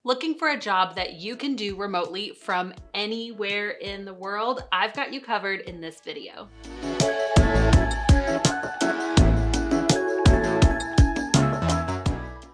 Looking for a job that you can do remotely from anywhere in the world? I've got you covered in this video.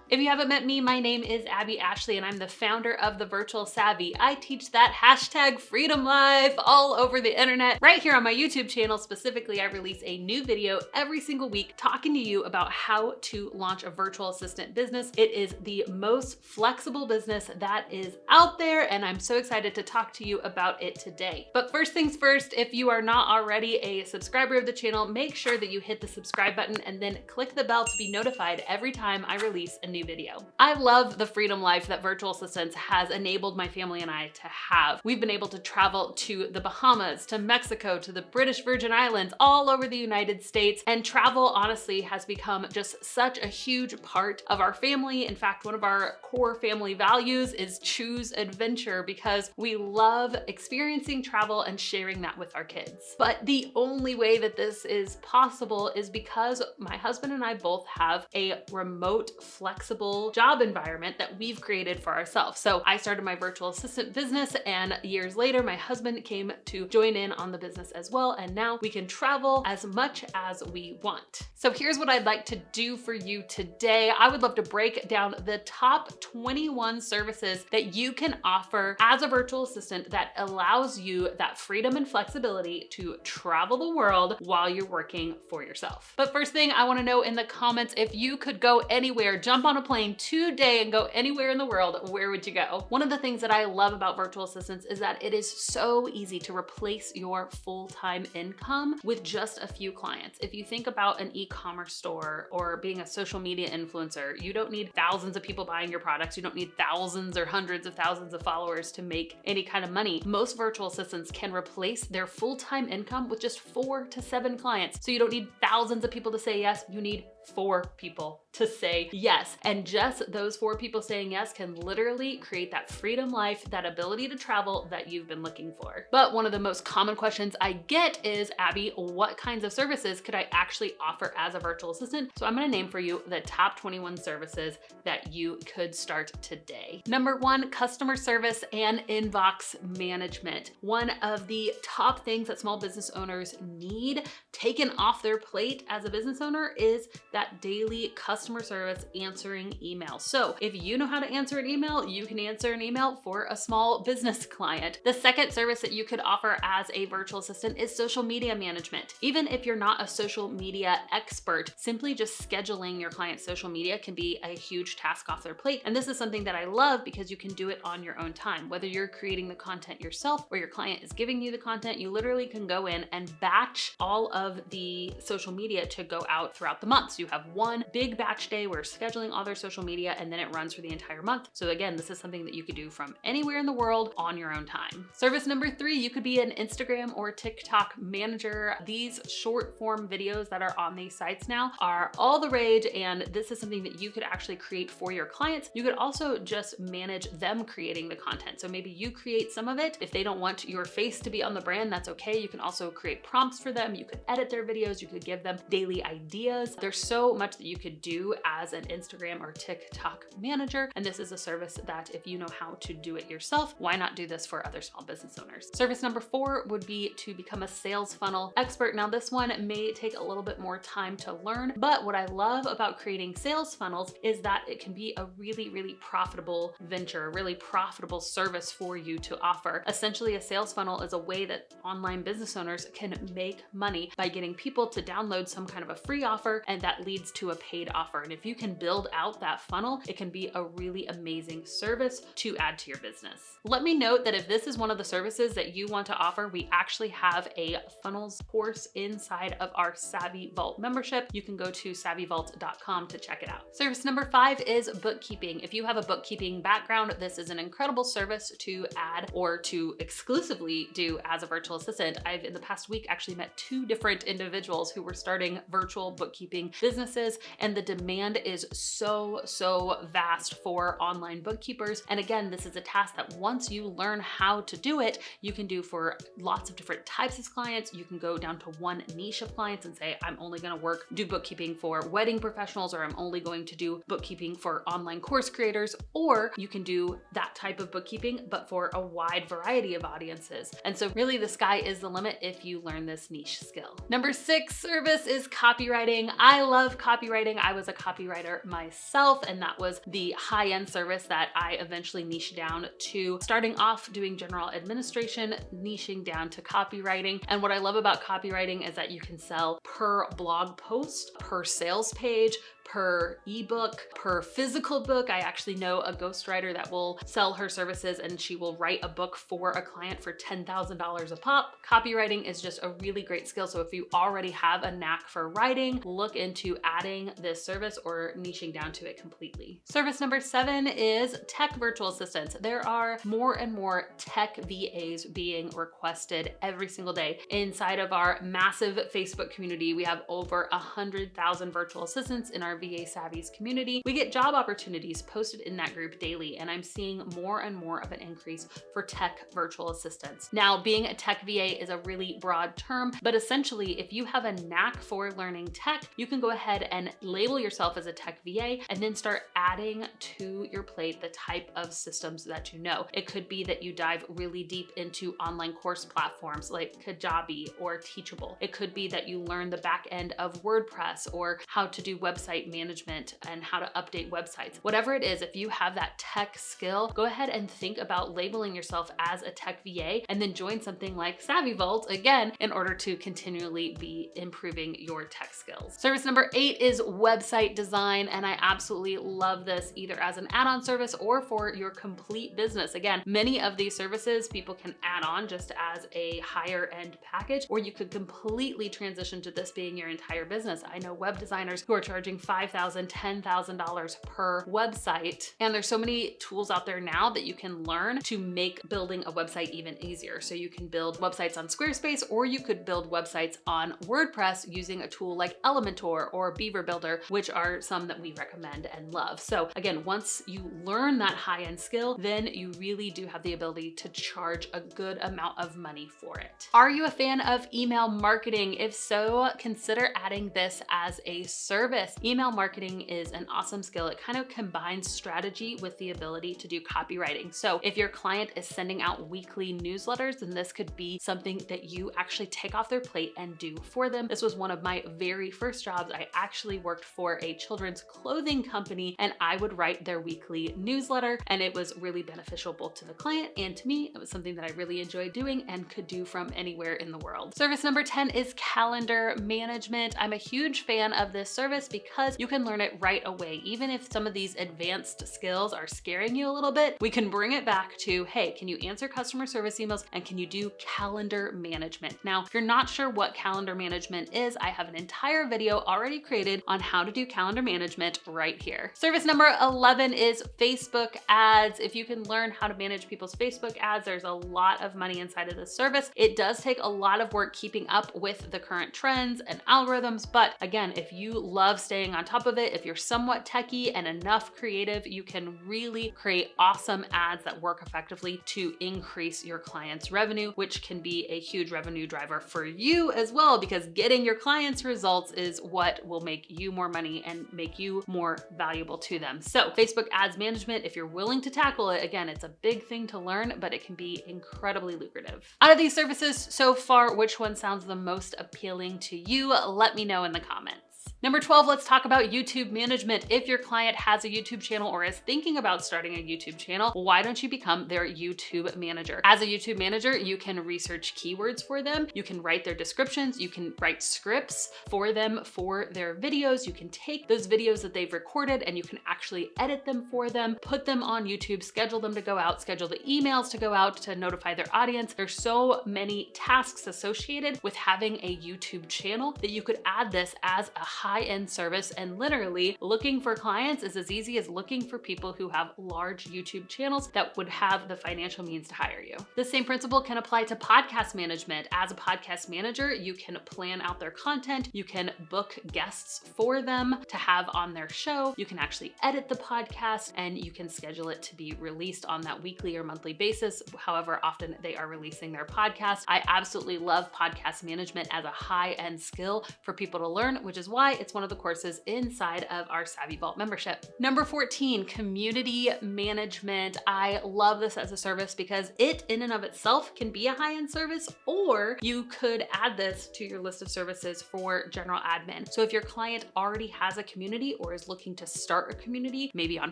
If you haven't met me, my name is Abby Ashley and I'm the founder of The Virtual Savvy. I teach that hashtag freedom life all over the internet. Right here on my YouTube channel specifically, I release a new video every single week talking to you about how to launch a virtual assistant business. It is the most flexible business that is out there and I'm so excited to talk to you about it today. But first things first, if you are not already a subscriber of the channel, make sure that you hit the subscribe button and then click the bell to be notified every time I release a new video. I love the freedom life that Virtual Assistants has enabled my family and I to have. We've been able to travel to the Bahamas, to Mexico, to the British Virgin Islands, all over the United States, and travel honestly has become just such a huge part of our family. In fact, one of our core family values is choose adventure because we love experiencing travel and sharing that with our kids. But the only way that this is possible is because my husband and I both have a remote, flexible job environment that we've created for ourselves. So I started my virtual assistant business and years later, my husband came to join in on the business as well. And now we can travel as much as we want. So here's what I'd like to do for you today. I would love to break down the top 21 services that you can offer as a virtual assistant that allows you that freedom and flexibility to travel the world while you're working for yourself. But first thing I want to know in the comments, if you could go anywhere, jump on a plane today and go anywhere in the world, where would you go? One of the things that I love about virtual assistants is that it is so easy to replace your full-time income with just a few clients. If you think about an e-commerce store or being a social media influencer, you don't need thousands of people buying your products. You don't need thousands or hundreds of thousands of followers to make any kind of money. Most virtual assistants can replace their full-time income with just 4 to 7 clients. So you don't need thousands of people to say yes, you need 4 people to say yes. And just those 4 people saying yes can literally create that freedom life, that ability to travel that you've been looking for. But one of the most common questions I get is, Abby, what kinds of services could I actually offer as a virtual assistant? So I'm gonna name for you the top 21 services that you could start today. Number 1, customer service and inbox management. One of the top things that small business owners need taken off their plate as a business owner is that daily customer service answering email. So if you know how to answer an email, you can answer an email for a small business client. The second service that you could offer as a virtual assistant is social media management. Even if you're not a social media expert, simply just scheduling your client's social media can be a huge task off their plate. And this is something that I love because you can do it on your own time. Whether you're creating the content yourself or your client is giving you the content, you literally can go in and batch all of the social media to go out throughout the month. So you have one big batch day where scheduling all their social media and then it runs for the entire month. So again, this is something that you could do from anywhere in the world on your own time. Service number 3, you could be an Instagram or TikTok manager. These short form videos that are on these sites now are all the rage, and this is something that you could actually create for your clients. You could also just manage them creating the content. So maybe you create some of it. If they don't want your face to be on the brand, that's okay. You can also create prompts for them. You could edit their videos. You could give them daily ideas. There's so much that you could do as an Instagram or TikTok manager. And this is a service that if you know how to do it yourself, why not do this for other small business owners? Service number 4 would be to become a sales funnel expert. Now this one may take a little bit more time to learn, but what I love about creating sales funnels is that it can be a really, really profitable venture, a really profitable service for you to offer. Essentially, a sales funnel is a way that online business owners can make money by getting people to download some kind of a free offer, and that leads to a paid offer. And if you can build out that funnel, it can be a really amazing service to add to your business. Let me note that if this is one of the services that you want to offer, we actually have a funnels course inside of our SavvyVault membership. You can go to SavvyVault.com to check it out. Service number 5 is bookkeeping. If you have a bookkeeping background, this is an incredible service to add or to exclusively do as a virtual assistant. I've in the past week actually met 2 different individuals who were starting virtual bookkeeping businesses, and the demand is so vast for online bookkeepers. And again, this is a task that once you learn how to do it, you can do for lots of different types of clients. You can go down to one niche of clients and say, I'm only going to do bookkeeping for wedding professionals, or I'm only going to do bookkeeping for online course creators, or you can do that type of bookkeeping, but for a wide variety of audiences. And so really the sky is the limit if you learn this niche skill. Number 6 service is copywriting. I love copywriting. I was a copywriter myself, and that was the high-end service that I eventually niched down to, starting off doing general administration, niching down to copywriting. And what I love about copywriting is that you can sell per blog post, per sales page, per ebook, per physical book. I actually know a ghostwriter that will sell her services and she will write a book for a client for $10,000 a pop. Copywriting is just a really great skill. So if you already have a knack for writing, look into adding this service or niching down to it completely. Service number 7 is tech virtual assistants. There are more and more tech VAs being requested every single day. Inside of our massive Facebook community, we have over 100,000 virtual assistants in our VA Savvies community. We get job opportunities posted in that group daily, and I'm seeing more and more of an increase for tech virtual assistants. Now, being a tech VA is a really broad term, but essentially, if you have a knack for learning tech, you can go ahead and label yourself as a tech VA and then start adding to your plate the type of systems that you know. It could be that you dive really deep into online course platforms like Kajabi or Teachable. It could be that you learn the back end of WordPress or how to do website management and how to update websites. Whatever it is, if you have that tech skill, go ahead and think about labeling yourself as a tech VA and then join something like SavvyVault again in order to continually be improving your tech skills. Service number 8 is website design, and I absolutely love this either as an add-on service or for your complete business. Again, many of these services people can add on just as a higher end package, or you could completely transition to this being your entire business. I know web designers who are charging $5,000, $10,000 per website. And there's so many tools out there now that you can learn to make building a website even easier. So you can build websites on Squarespace, or you could build websites on WordPress using a tool like Elementor or Beaver Builder, which are some that we recommend and love. So again, once you learn that high-end skill, then you really do have the ability to charge a good amount of money for it. Are you a fan of email marketing? If so, consider adding this as a service. Email marketing is an awesome skill. It kind of combines strategy with the ability to do copywriting. So if your client is sending out weekly newsletters, then this could be something that you actually take off their plate and do for them. This was one of my very first jobs. I actually worked for a children's clothing company, and I would write their weekly newsletter, and it was really beneficial both to the client and to me. It was something that I really enjoyed doing and could do from anywhere in the world. Service number 10 is calendar management. I'm a huge fan of this service because you can learn it right away. Even if some of these advanced skills are scaring you a little bit, we can bring it back to, hey, can you answer customer service emails and can you do calendar management? Now, if you're not sure what calendar management is, I have an entire video already created on how to do calendar management right here. Service number 11 is Facebook ads. If you can learn how to manage people's Facebook ads, there's a lot of money inside of this service. It does take a lot of work keeping up with the current trends and algorithms, but again, if you love staying on top of it, if you're somewhat techie and enough creative, you can really create awesome ads that work effectively to increase your clients' revenue, which can be a huge revenue driver for you as well, because getting your clients results is what will make you more money and make you more valuable to them. So Facebook ads management, if you're willing to tackle it, again, it's a big thing to learn, but it can be incredibly lucrative. Out of these services so far, which one sounds the most appealing to you? Let me know in the comments. Number 12, let's talk about YouTube management. If your client has a YouTube channel or is thinking about starting a YouTube channel, why don't you become their YouTube manager? As a YouTube manager, you can research keywords for them. You can write their descriptions. You can write scripts for them for their videos. You can take those videos that they've recorded and you can actually edit them for them, put them on YouTube, schedule them to go out, schedule the emails to go out to notify their audience. There's so many tasks associated with having a YouTube channel that you could add this as a high high-end service, and literally looking for clients is as easy as looking for people who have large YouTube channels that would have the financial means to hire you. The same principle can apply to podcast management. As a podcast manager, you can plan out their content, you can book guests for them to have on their show, you can actually edit the podcast, and you can schedule it to be released on that weekly or monthly basis, however often they are releasing their podcast. I absolutely love podcast management as a high-end skill for people to learn, which is why it's one of the courses inside of our SavvyVault membership. Number 14, community management. I love this as a service because it in and of itself can be a high-end service, or you could add this to your list of services for general admin. So if your client already has a community or is looking to start a community, maybe on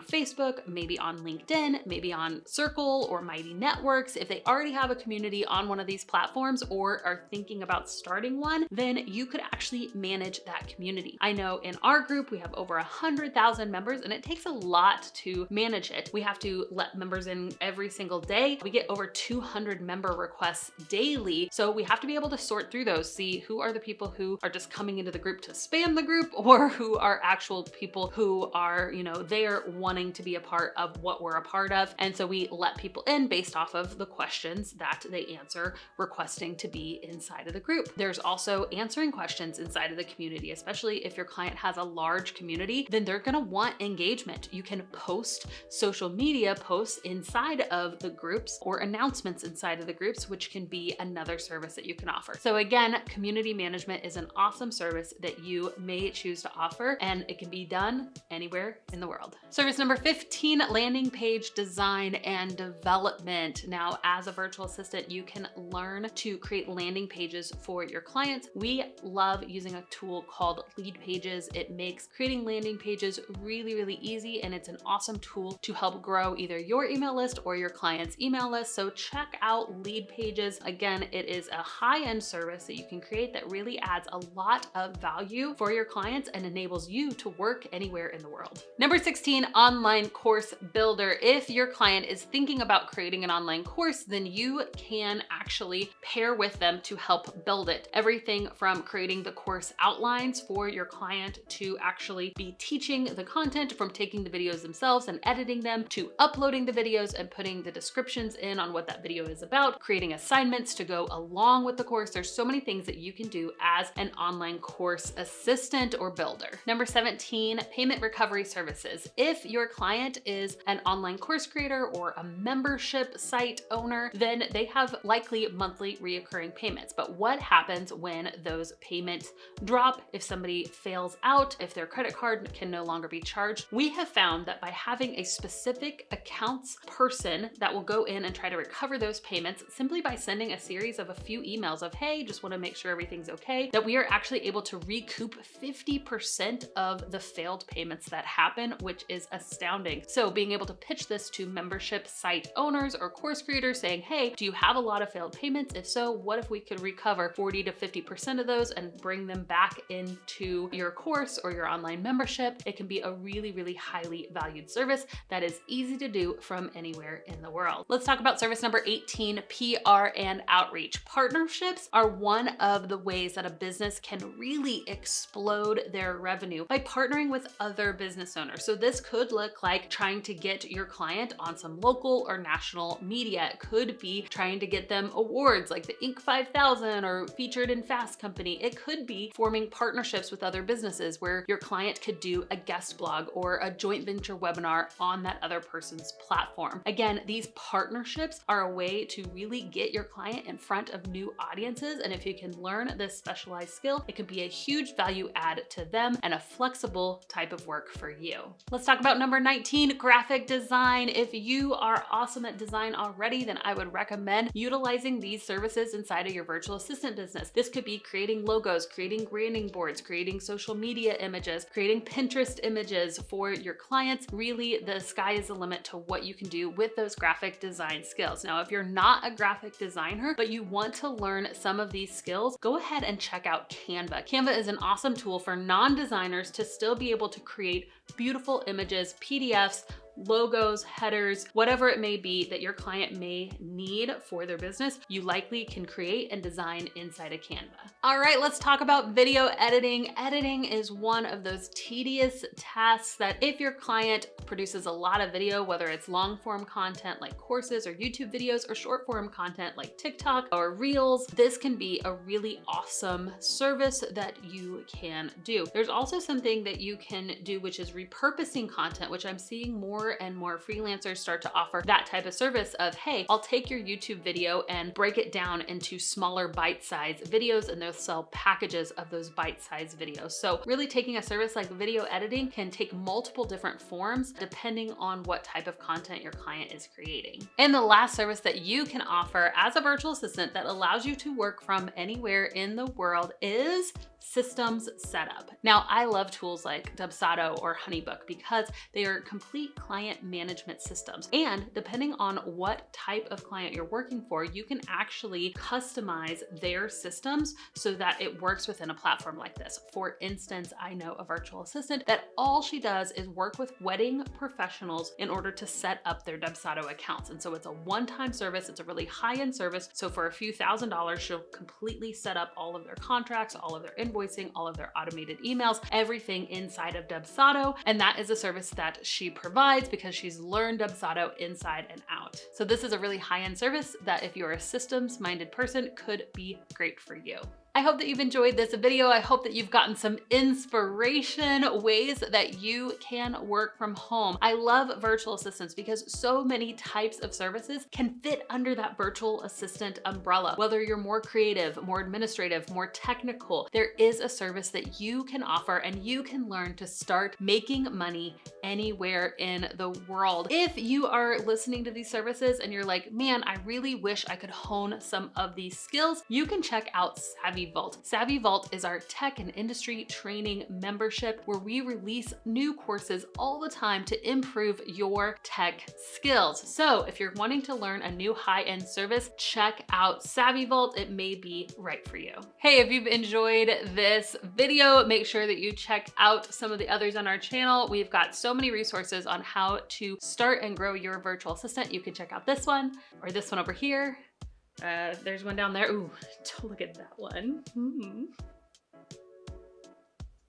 Facebook, maybe on LinkedIn, maybe on Circle or Mighty Networks, if they already have a community on one of these platforms or are thinking about starting one, then you could actually manage that community. I know in our group, we have over 100,000 members, and it takes a lot to manage it. We have to let members in every single day. We get over 200 member requests daily. So we have to be able to sort through those, see who are the people who are just coming into the group to spam the group, or who are actual people who are, they're wanting to be a part of what we're a part of. And so we let people in based off of the questions that they answer, requesting to be inside of the group. There's also answering questions inside of the community, especially if your client has a large community, then they're gonna want engagement. You can post social media posts inside of the groups or announcements inside of the groups, which can be another service that you can offer. So again, community management is an awesome service that you may choose to offer, and it can be done anywhere in the world. Service number 15, landing page design and development. Now, as a virtual assistant, you can learn to create landing pages for your clients. We love using a tool called Lead Pages. It makes creating landing pages really, really easy, and it's an awesome tool to help grow either your email list or your client's email list. So check out Lead Pages. Again, it is a high-end service that you can create that really adds a lot of value for your clients and enables you to work anywhere in the world. Number 16, online course builder. If your client is thinking about creating an online course, then you can actually pair with them to help build it. Everything from creating the course outlines for your client to actually be teaching the content, from taking the videos themselves and editing them, to uploading the videos and putting the descriptions in on what that video is about, creating assignments to go along with the course. There's so many things that you can do as an online course assistant or builder. Number 17, payment recovery services. If your client is an online course creator or a membership site owner, then they have likely monthly reoccurring payments. But what happens when those payments drop, if somebody fails out, if their credit card can no longer be charged? We have found that by having a specific accounts person that will go in and try to recover those payments simply by sending a series of a few emails of, hey, just want to make sure everything's okay, that we are actually able to recoup 50% of the failed payments that happen, which is astounding. So being able to pitch this to membership site owners or course creators saying, hey, do you have a lot of failed payments? If so, what if we could recover 40 to 50% of those and bring them back into your course or your online membership? It can be a really, really highly valued service that is easy to do from anywhere in the world. Let's talk about service number 18, PR and outreach. Partnerships are one of the ways that a business can really explode their revenue by partnering with other business owners. So this could look like trying to get your client on some local or national media. It could be trying to get them awards like the Inc. 5000 or featured in Fast Company. It could be forming partnerships with other businesses where your client could do a guest blog or a joint venture webinar on that other person's platform. Again, these partnerships are a way to really get your client in front of new audiences. And if you can learn this specialized skill, it can be a huge value add to them and a flexible type of work for you. Let's talk about number 19, graphic design. If you are awesome at design already, then I would recommend utilizing these services inside of your virtual assistant business. This could be creating logos, creating branding boards, creating social media images, creating Pinterest images for your clients. Really, the sky is the limit to what you can do with those graphic design skills. Now, if you're not a graphic designer, but you want to learn some of these skills, go ahead and check out Canva. Canva is an awesome tool for non-designers to still be able to create beautiful images, PDFs, logos, headers, whatever it may be that your client may need for their business, you likely can create and design inside of Canva. All right, let's talk about video editing. Editing is one of those tedious tasks that if your client produces a lot of video, whether it's long form content like courses or YouTube videos, or short form content like TikTok or Reels, this can be a really awesome service that you can do. There's also something that you can do, which is repurposing content, which I'm seeing more and more freelancers start to offer that type of service of, hey, I'll take your YouTube video and break it down into smaller bite-sized videos, and they'll sell packages of those bite-sized videos. So really taking a service like video editing can take multiple different forms depending on what type of content your client is creating. And the last service that you can offer as a virtual assistant that allows you to work from anywhere in the world is systems setup. Now, I love tools like Dubsado or Honeybook because they are complete client management systems. And depending on what type of client you're working for, you can actually customize their systems so that it works within a platform like this. For instance, I know a virtual assistant that all she does is work with wedding professionals in order to set up their Dubsado accounts. And so it's a one-time service. It's a really high-end service. So for a few $1,000s, she'll completely set up all of their contracts, all of their invoicing, all of their automated emails, everything inside of Dubsado. And that is a service that she provides because she's learned Dubsado inside and out. So this is a really high-end service that if you're a systems-minded person could be great for you. I hope that you've enjoyed this video. I hope that you've gotten some inspiration, ways that you can work from home. I love virtual assistants because so many types of services can fit under that virtual assistant umbrella. Whether you're more creative, more administrative, more technical, there is a service that you can offer and you can learn to start making money anywhere in the world. If you are listening to these services and you're like, man, I really wish I could hone some of these skills, you can check out SavvyVault. SavvyVault is our tech and industry training membership where we release new courses all the time to improve your tech skills. So if you're wanting to learn a new high-end service, check out SavvyVault. It may be right for you. Hey, if you've enjoyed this video, make sure that you check out some of the others on our channel. We've got so many resources on how to start and grow your virtual assistant. You can check out this one or this one over here. There's one down there. Ooh, don't look at that one.